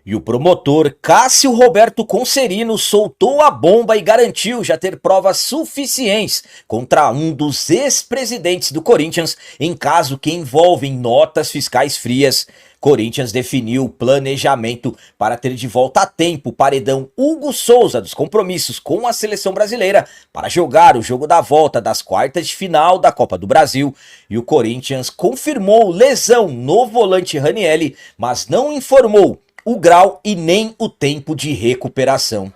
E o promotor Cássio Roberto Concerino soltou a bomba e garantiu já ter provas suficientes contra um dos ex-presidentes do Corinthians em caso que envolvem notas fiscais frias. Corinthians definiu o planejamento para ter de volta a tempo o paredão Hugo Souza dos compromissos com a seleção brasileira para jogar o jogo da volta das quartas de final da Copa do Brasil. E o Corinthians confirmou lesão no volante Ranielli, mas não informou o grau e nem o tempo de recuperação.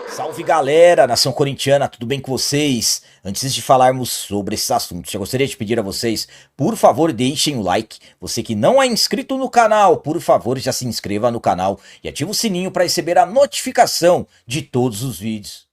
Salve galera, nação corintiana, tudo bem com vocês? Antes de falarmos sobre esses assuntos, já gostaria de pedir a vocês, por favor, deixem o like. Você que não é inscrito no canal, por favor, já se inscreva no canal e ative o sininho para receber a notificação de todos os vídeos.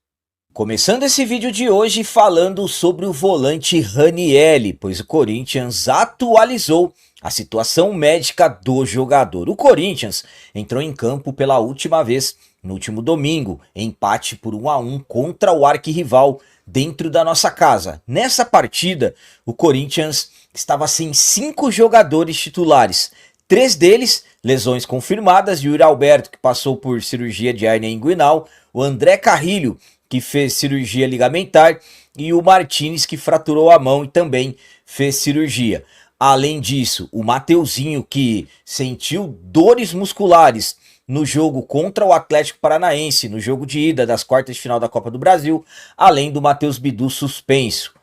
Começando esse vídeo de hoje falando sobre o volante Ranielli, pois o Corinthians atualizou a situação médica do jogador. O Corinthians entrou em campo pela última vez no último domingo, empate por 1-1 contra o arquirrival dentro da nossa casa. Nessa partida, o Corinthians estava sem 5 jogadores titulares, 3 deles lesões confirmadas, Yuri Alberto, que passou por cirurgia de hérnia inguinal, o André Carrilho, que fez cirurgia ligamentar, e o Martins, que fraturou a mão e também fez cirurgia. Além disso, o Mateuzinho, que sentiu dores musculares no jogo contra o Atlético Paranaense, no jogo de ida das quartas de final da Copa do Brasil, além do Matheus Bidu suspenso.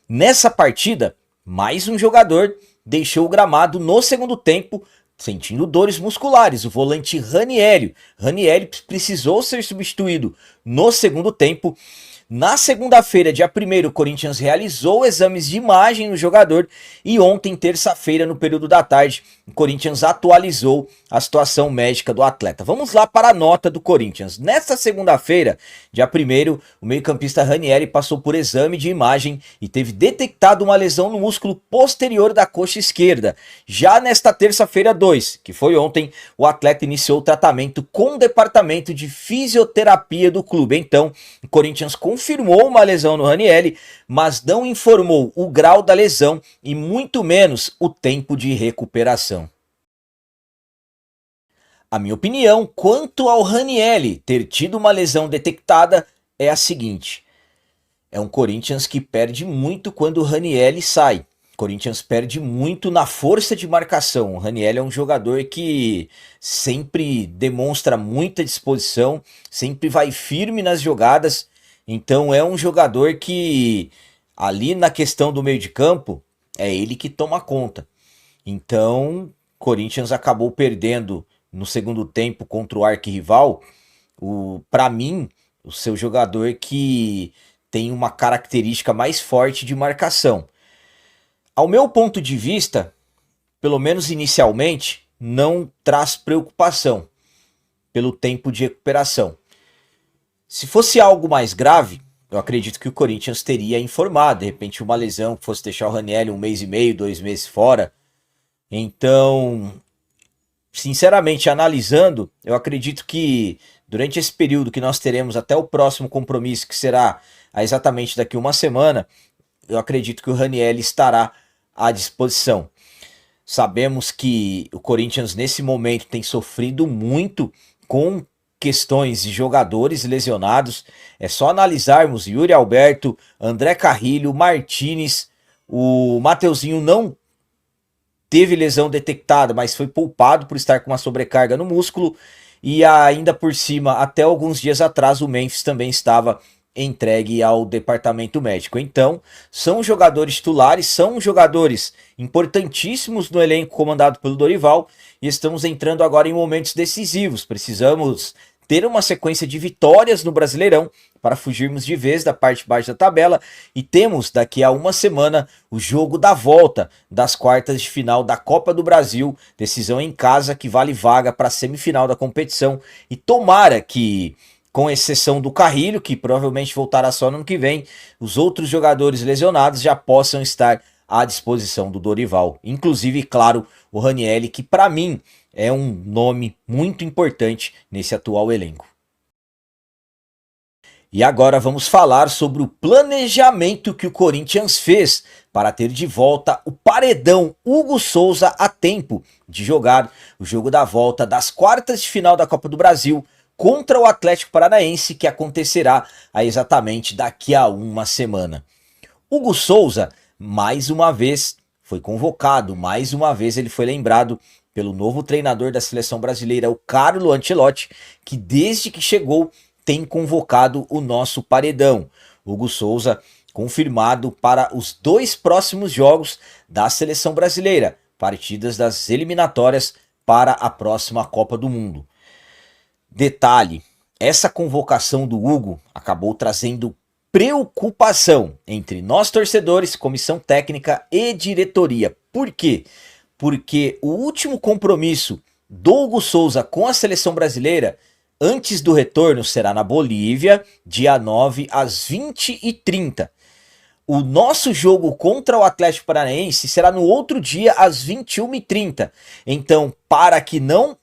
Nessa partida, mais um jogador deixou o gramado no segundo tempo, sentindo dores musculares, o volante Ranielli. Ranielli precisou ser substituído no segundo tempo. Na segunda-feira, dia 1º, o Corinthians realizou exames de imagem no jogador e ontem, terça-feira, no período da tarde, o Corinthians atualizou a situação médica do atleta. Vamos lá para a nota do Corinthians. Nesta segunda-feira, dia 1º, o meio-campista Ranielli passou por exame de imagem e teve detectado uma lesão no músculo posterior da coxa esquerda. Já nesta terça-feira 2, que foi ontem, o atleta iniciou o tratamento com o departamento de fisioterapia do clube. Então, o Corinthians confirmou uma lesão no Ranielli, mas não informou o grau da lesão e muito menos o tempo de recuperação. A minha opinião quanto ao Ranielli ter tido uma lesão detectada é a seguinte: é um Corinthians que perde muito quando o Ranielli sai. O Corinthians perde muito na força de marcação. O Ranielli é um jogador que sempre demonstra muita disposição, sempre vai firme nas jogadas. Então é um jogador que ali na questão do meio de campo é ele que toma conta. Então Corinthians acabou perdendo no segundo tempo contra o arquirrival, para mim, o seu jogador que tem uma característica mais forte de marcação. Ao meu ponto de vista, pelo menos inicialmente, não traz preocupação pelo tempo de recuperação. Se fosse algo mais grave, eu acredito que o Corinthians teria informado, de repente uma lesão que fosse deixar o Ranielli 1 mês e meio, 2 meses fora. Então, sinceramente, analisando, eu acredito que durante esse período que nós teremos até o próximo compromisso, que será exatamente daqui uma semana, eu acredito que o Ranielli estará à disposição. Sabemos que o Corinthians nesse momento tem sofrido muito com questões de jogadores lesionados. É só analisarmos Yuri Alberto, André Carrilho, Martins, o Mateuzinho não teve lesão detectada, mas foi poupado por estar com uma sobrecarga no músculo. E ainda por cima, até alguns dias atrás, o Memphis também estava entregue ao departamento médico. Então, são jogadores titulares, são jogadores importantíssimos no elenco comandado pelo Dorival. E estamos entrando agora em momentos decisivos. Precisamos ter uma sequência de vitórias no Brasileirão para fugirmos de vez da parte de baixo da tabela, e temos daqui a uma semana o jogo da volta das quartas de final da Copa do Brasil, decisão em casa que vale vaga para a semifinal da competição, e tomara que, com exceção do Carrilho, que provavelmente voltará só no ano que vem, os outros jogadores lesionados já possam estar à disposição do Dorival, inclusive, claro, o Ranielli, que para mim é um nome muito importante nesse atual elenco. E agora vamos falar sobre o planejamento que o Corinthians fez para ter de volta o paredão Hugo Souza a tempo de jogar o jogo da volta das quartas de final da Copa do Brasil contra o Atlético Paranaense, que acontecerá exatamente daqui a uma semana. Hugo Souza, mais uma vez, foi convocado, mais uma vez ele foi lembrado pelo novo treinador da seleção brasileira, o Carlo Ancelotti, que desde que chegou tem convocado o nosso paredão. Hugo Souza confirmado para os 2 próximos jogos da seleção brasileira, partidas das eliminatórias para a próxima Copa do Mundo. Detalhe, essa convocação do Hugo acabou trazendo preocupação entre nós torcedores, comissão técnica e diretoria. Por quê? Porque o último compromisso do Hugo Souza com a seleção brasileira antes do retorno será na Bolívia, dia 9 às 20h30. O nosso jogo contra o Atlético Paranaense será no outro dia às 21h30. Então, para que não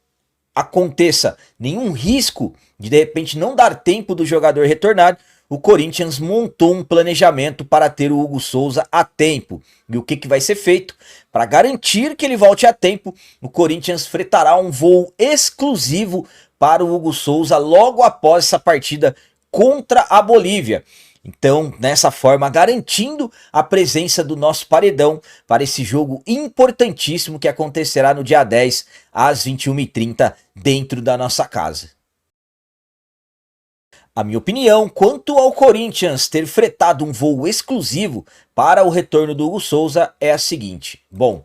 aconteça nenhum risco de repente não dar tempo do jogador retornar, o Corinthians montou um planejamento para ter o Hugo Souza a tempo. E o que vai ser feito? Para garantir que ele volte a tempo, o Corinthians fretará um voo exclusivo para o Hugo Souza logo após essa partida contra a Bolívia. Então, dessa forma, garantindo a presença do nosso paredão para esse jogo importantíssimo que acontecerá no dia 10 às 21h30 dentro da nossa casa. A minha opinião quanto ao Corinthians ter fretado um voo exclusivo para o retorno do Hugo Souza é a seguinte. Bom,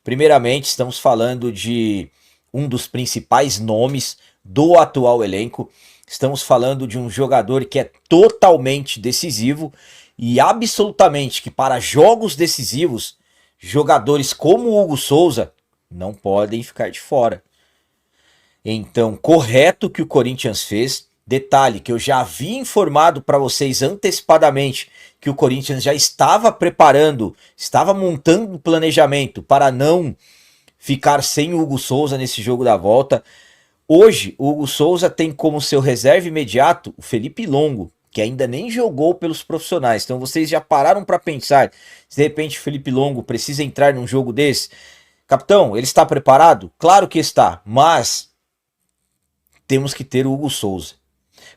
primeiramente estamos falando de um dos principais nomes do atual elenco. Estamos falando de um jogador que é totalmente decisivo e absolutamente que para jogos decisivos, jogadores como o Hugo Souza não podem ficar de fora. Então, correto o que o Corinthians fez. Detalhe que eu já havia informado para vocês antecipadamente que o Corinthians já estava preparando, estava montando um planejamento para não ficar sem o Hugo Souza nesse jogo da volta. Hoje, o Hugo Souza tem como seu reserva imediato o Felipe Longo, que ainda nem jogou pelos profissionais. Então vocês já pararam para pensar se de repente o Felipe Longo precisa entrar num jogo desse? Capitão, ele está preparado? Claro que está, mas temos que ter o Hugo Souza.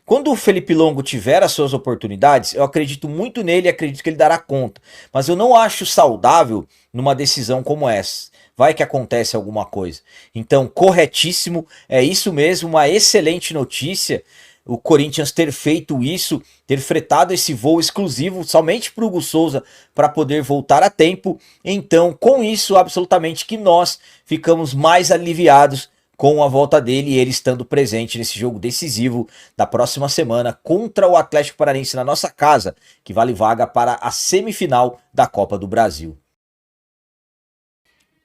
Quando o Felipe Longo tiver as suas oportunidades, eu acredito muito nele e acredito que ele dará conta. Mas eu não acho saudável numa decisão como essa. Vai que acontece alguma coisa. Então, corretíssimo, é isso mesmo, uma excelente notícia. O Corinthians ter feito isso, ter fretado esse voo exclusivo somente para o Hugo Souza para poder voltar a tempo. Então, com isso, absolutamente que nós ficamos mais aliviados com a volta dele e ele estando presente nesse jogo decisivo da próxima semana contra o Atlético Paranaense na nossa casa, que vale vaga para a semifinal da Copa do Brasil.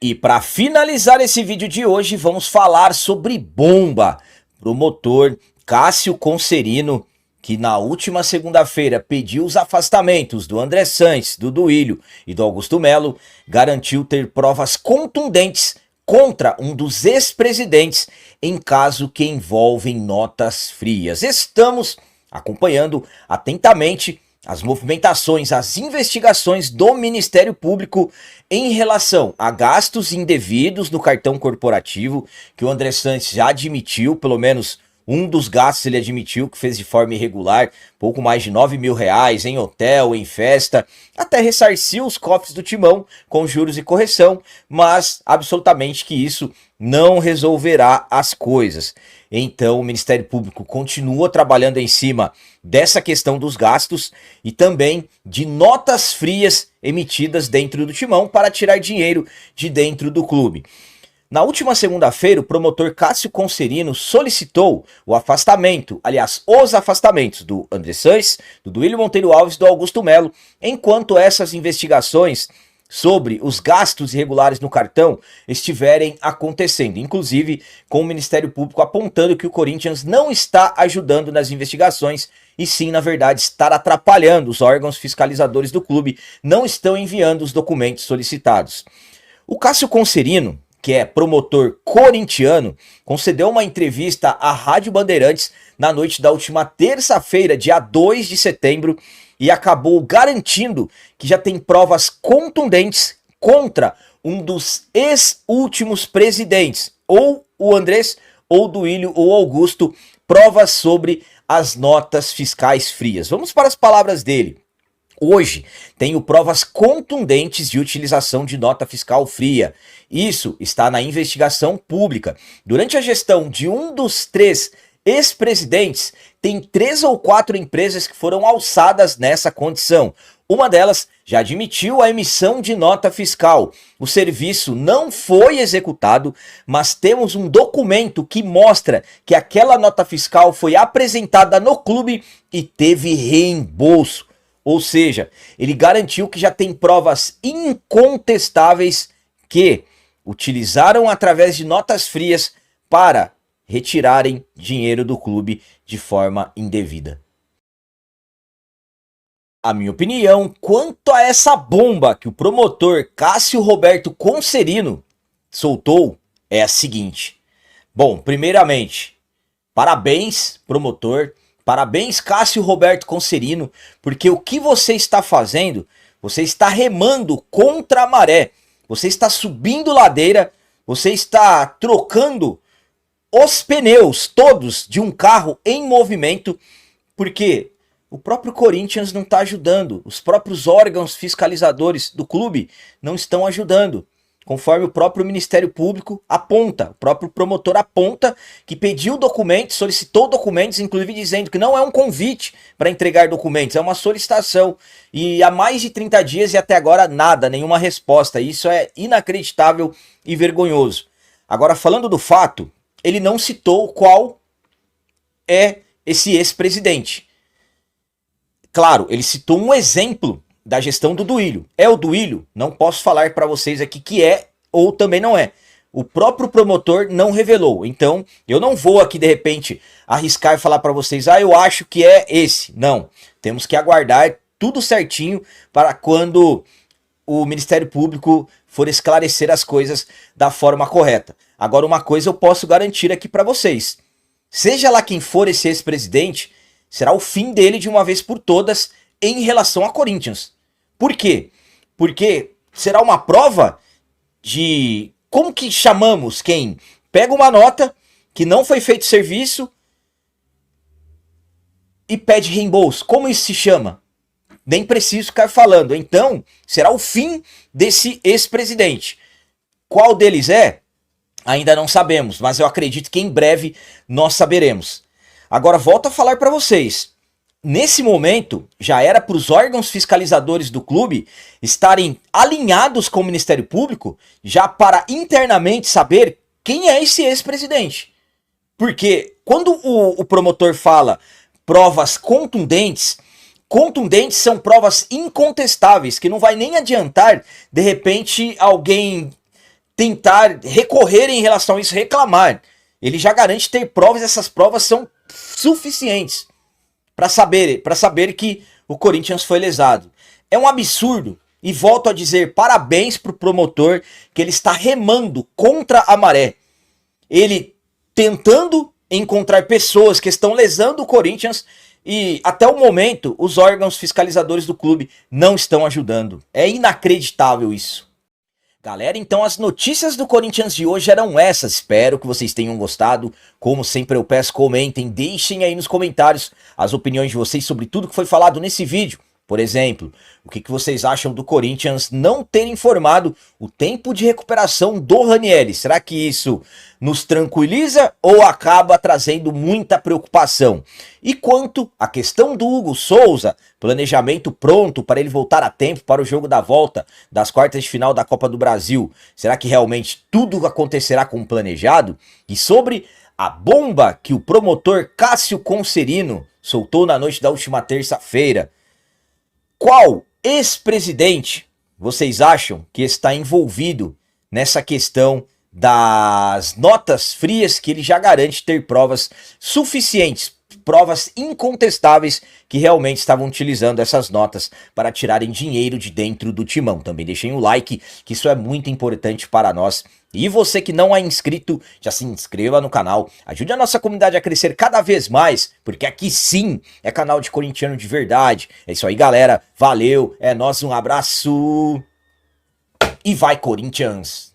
E para finalizar esse vídeo de hoje, vamos falar sobre bomba. Promotor Cássio Concerino, que na última segunda-feira pediu os afastamentos do André Sanches, do Duílio e do Augusto Melo, garantiu ter provas contundentes contra um dos ex-presidentes em caso que envolvem notas frias. Estamos acompanhando atentamente as movimentações, as investigações do Ministério Público em relação a gastos indevidos no cartão corporativo, que o André Sanches já admitiu, pelo menos um dos gastos ele admitiu que fez de forma irregular, pouco mais de R$9 mil em hotel, em festa, até ressarciu os cofres do Timão com juros e correção, mas absolutamente que isso não resolverá as coisas. Então o Ministério Público continua trabalhando em cima dessa questão dos gastos e também de notas frias emitidas dentro do Timão para tirar dinheiro de dentro do clube. Na última segunda-feira, o promotor Cássio Concerino solicitou o afastamento, aliás, os afastamentos do André Sanches, do Duílio Monteiro Alves e do Augusto Melo, enquanto essas investigações sobre os gastos irregulares no cartão estiverem acontecendo, inclusive com o Ministério Público apontando que o Corinthians não está ajudando nas investigações e sim, na verdade, estar atrapalhando. Os órgãos fiscalizadores do clube não estão enviando os documentos solicitados. O Cássio Concerino, que é promotor corintiano, concedeu uma entrevista à Rádio Bandeirantes na noite da última terça-feira, dia 2 de setembro, e acabou garantindo que já tem provas contundentes contra um dos ex-últimos presidentes, ou o Andrés, ou Duílio, ou Augusto, provas sobre as notas fiscais frias. Vamos para as palavras dele. Hoje, tenho provas contundentes de utilização de nota fiscal fria. Isso está na investigação pública. Durante a gestão de um dos 3 ex-presidentes, tem 3 ou 4 empresas que foram alçadas nessa condição. Uma delas já admitiu a emissão de nota fiscal. O serviço não foi executado, mas temos um documento que mostra que aquela nota fiscal foi apresentada no clube e teve reembolso. Ou seja, ele garantiu que já tem provas incontestáveis que utilizaram através de notas frias para retirarem dinheiro do clube de forma indevida. A minha opinião quanto a essa bomba que o promotor Cássio Roberto Concerino soltou é a seguinte. Bom, primeiramente, parabéns, promotor, parabéns, Cássio Roberto Concerino, porque o que você está fazendo, você está remando contra a maré, você está subindo ladeira, você está trocando os pneus todos de um carro em movimento, porque o próprio Corinthians não está ajudando, os próprios órgãos fiscalizadores do clube não estão ajudando, conforme o próprio Ministério Público aponta, o próprio promotor aponta que pediu documentos, solicitou documentos, inclusive dizendo que não é um convite para entregar documentos, é uma solicitação, e há mais de 30 dias e até agora nada, nenhuma resposta, isso é inacreditável e vergonhoso. Agora, falando do fato, ele não citou qual é esse ex-presidente. Claro, ele citou um exemplo da gestão do Duílio. É o Duílio? Não posso falar para vocês aqui que é ou também não é. O próprio promotor não revelou. Então, eu não vou aqui de repente arriscar e falar para vocês, eu acho que é esse. Não, temos que aguardar tudo certinho para quando o Ministério Público for esclarecer as coisas da forma correta. Agora, uma coisa eu posso garantir aqui para vocês. Seja lá quem for esse ex-presidente, será o fim dele de uma vez por todas em relação a Corinthians. Por quê? Porque será uma prova de como que chamamos quem pega uma nota que não foi feito serviço e pede reembolso. Como isso se chama? Nem preciso ficar falando. Então, será o fim desse ex-presidente. Qual deles é? Ainda não sabemos, mas eu acredito que em breve nós saberemos. Agora, volto a falar para vocês. Nesse momento, já era para os órgãos fiscalizadores do clube estarem alinhados com o Ministério Público, já para internamente saber quem é esse ex-presidente. Porque quando o promotor fala provas contundentes, contundentes são provas incontestáveis, que não vai nem adiantar, de repente, alguém tentar recorrer em relação a isso, reclamar. Ele já garante ter provas, essas provas são suficientes para saber que o Corinthians foi lesado. É um absurdo, e volto a dizer, parabéns para o promotor, que ele está remando contra a maré. Ele tentando encontrar pessoas que estão lesando o Corinthians, e até o momento os órgãos fiscalizadores do clube não estão ajudando. É inacreditável isso. Galera, então as notícias do Corinthians de hoje eram essas, espero que vocês tenham gostado. Como sempre eu peço, comentem, deixem aí nos comentários as opiniões de vocês sobre tudo que foi falado nesse vídeo. Por exemplo, o que vocês acham do Corinthians não ter informado o tempo de recuperação do Ranieri? Será que isso nos tranquiliza ou acaba trazendo muita preocupação? E quanto à questão do Hugo Souza, planejamento pronto para ele voltar a tempo para o jogo da volta das quartas de final da Copa do Brasil, será que realmente tudo acontecerá como planejado? E sobre a bomba que o promotor Cássio Concerino soltou na noite da última terça-feira, qual ex-presidente vocês acham que está envolvido nessa questão das notas frias que ele já garante ter provas suficientes? provas incontestáveis que realmente estavam utilizando essas notas para tirarem dinheiro de dentro do timão. Também deixem o like, que isso é muito importante para nós. E você que não é inscrito, já se inscreva no canal, ajude a nossa comunidade a crescer cada vez mais, porque aqui sim é canal de corintiano de verdade. É isso aí, galera, valeu, é nóis, um abraço e vai Corinthians!